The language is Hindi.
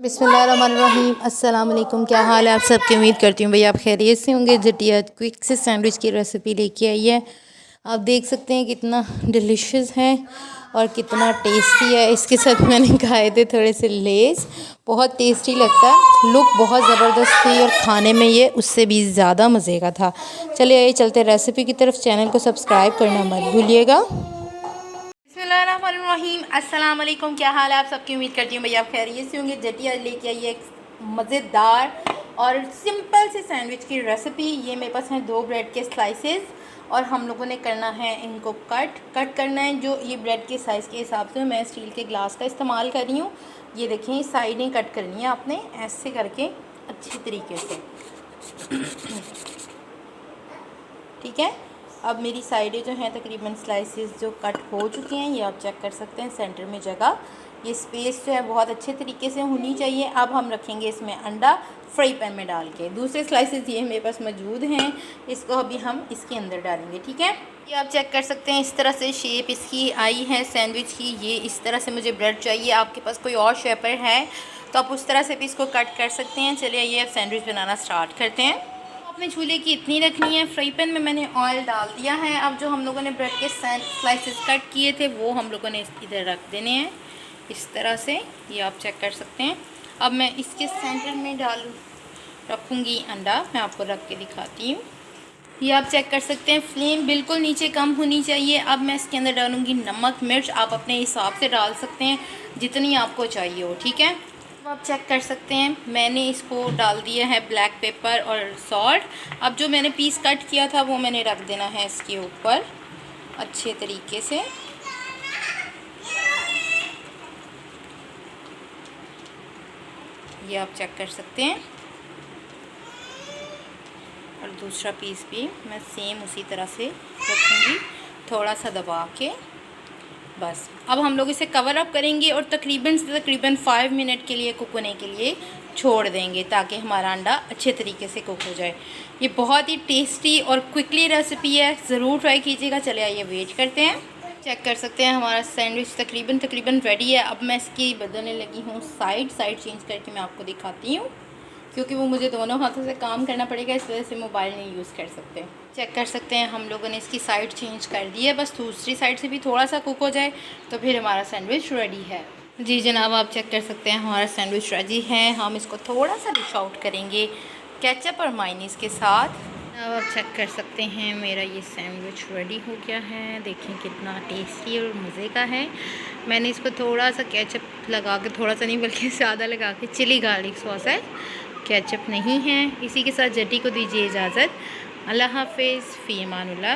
बिस्मिल्लाहिर्रहमानिर्रहीम। अस्सलाम वालेकुम। क्या हाल है आप सबकी? उम्मीद करती हूँ भैया आप खैरियत से होंगे। जटिया क्विक से सैंडविच की रेसिपी लेके आई है। आप देख सकते हैं कितना डिलीशियस है और कितना टेस्टी है। इसके साथ मैंने खाए थे थोड़े से लेस, बहुत टेस्टी लगता है। लुक बहुत ज़बरदस्त थी और खाने में ये उससे भी ज़्यादा मज़े का था। चलिए आइए चलते रेसिपी की तरफ। चैनल को सब्सक्राइब करना मत भूलिएगा। बिस्मिल्लाहिर्रहमानिर्रहीम। अस्सलाम वालेकुम। क्या हाल है आप सबकी? उम्मीद करती हूँ भैया आप खैरियत से होंगे। जटिया लेके आई है एक मज़ेदार और सिंपल से सैंडविच की रेसिपी। ये मेरे पास हैं 2 ब्रेड के स्लाइसेस और हम लोगों ने करना है इनको कट करना है। जो ये ब्रेड के साइज़ के हिसाब से मैं स्टील के ग्लास का इस्तेमाल कर रही हूँ। ये देखें साइडें कट करनी है आपने ऐसे करके अच्छी तरीके से, ठीक है। अब मेरी साइडें जो हैं तकरीबन स्लाइसेस जो कट हो चुके हैं, ये आप चेक कर सकते हैं। सेंटर में जगह, ये स्पेस जो है बहुत अच्छे तरीके से होनी चाहिए। अब हम रखेंगे इसमें अंडा फ्राई पैन में डाल के। दूसरे स्लाइसेस ये मेरे पास मौजूद हैं, इसको अभी हम इसके अंदर डालेंगे, ठीक है। ये आप चेक कर सकते हैं इस तरह से शेप इसकी आई है सैंडविच की। ये इस तरह से मुझे ब्रेड चाहिए। आपके पास कोई और शेपर है तो आप उस तरह से भी इसको कट कर सकते हैं। चलिए ये अब सैंडविच बनाना स्टार्ट करते हैं। अपने चूल्हे की इतनी रखनी है। फ्राई पैन में मैंने ऑयल डाल दिया है। अब जो हम लोगों ने ब्रेड के स्लाइसेस कट किए थे वो हम लोगों ने इधर रख देने हैं इस तरह से। ये आप चेक कर सकते हैं। अब मैं इसके सेंटर में रखूँगी अंडा। मैं आपको रख के दिखाती हूँ। ये आप चेक कर सकते हैं फ्लेम बिल्कुल नीचे कम होनी चाहिए। अब मैं इसके अंदर डालूँगी नमक मिर्च। आप अपने हिसाब से डाल सकते हैं जितनी आपको चाहिए हो, ठीक है। आप चेक कर सकते हैं मैंने इसको डाल दिया है ब्लैक पेपर और सॉल्ट। अब जो मैंने पीस कट किया था वो मैंने रख देना है इसके ऊपर अच्छे तरीके से। ये आप चेक कर सकते हैं। और दूसरा पीस भी मैं सेम उसी तरह से रखूँगी, थोड़ा सा दबा के। बस अब हम लोग इसे कवर अप करेंगे और तकरीबन 5 मिनट के लिए कुक होने के लिए छोड़ देंगे ताकि हमारा अंडा अच्छे तरीके से कुक हो जाए। ये बहुत ही टेस्टी और क्विकली रेसिपी है, ज़रूर ट्राई कीजिएगा। चले आइए वेट करते हैं। चेक कर सकते हैं हमारा सैंडविच तकरीबन रेडी है। अब मैं इसकी बदलने लगी हूँ साइड चेंज करके मैं आपको दिखाती हूँ, क्योंकि वो मुझे दोनों हाथों से काम करना पड़ेगा, इस वजह से मोबाइल नहीं यूज़ कर सकते। चेक कर सकते हैं हम लोगों ने इसकी साइड चेंज कर दी है। बस दूसरी साइड से भी थोड़ा सा कुक हो जाए तो फिर हमारा सैंडविच रेडी है। जी जनाब, आप चेक कर सकते हैं हमारा सैंडविच रेडी है। हम इसको थोड़ा सा डिश आउट करेंगे केचप और मायोनीज़ के साथ। अब आप चेक कर सकते हैं मेरा ये सैंडविच रेडी हो गया है। देखें कितना टेस्टी और मज़े का है। मैंने इसको थोड़ा सा केचप लगा के, थोड़ा सा नहीं बल्कि ज़्यादा लगा के, चिली गार्लिक सॉस है, केचप नहीं है। इसी के साथ जटी को दीजिए इजाज़त। अल्लाह हाफ़िज़, फ़ी अमानुल्लाह।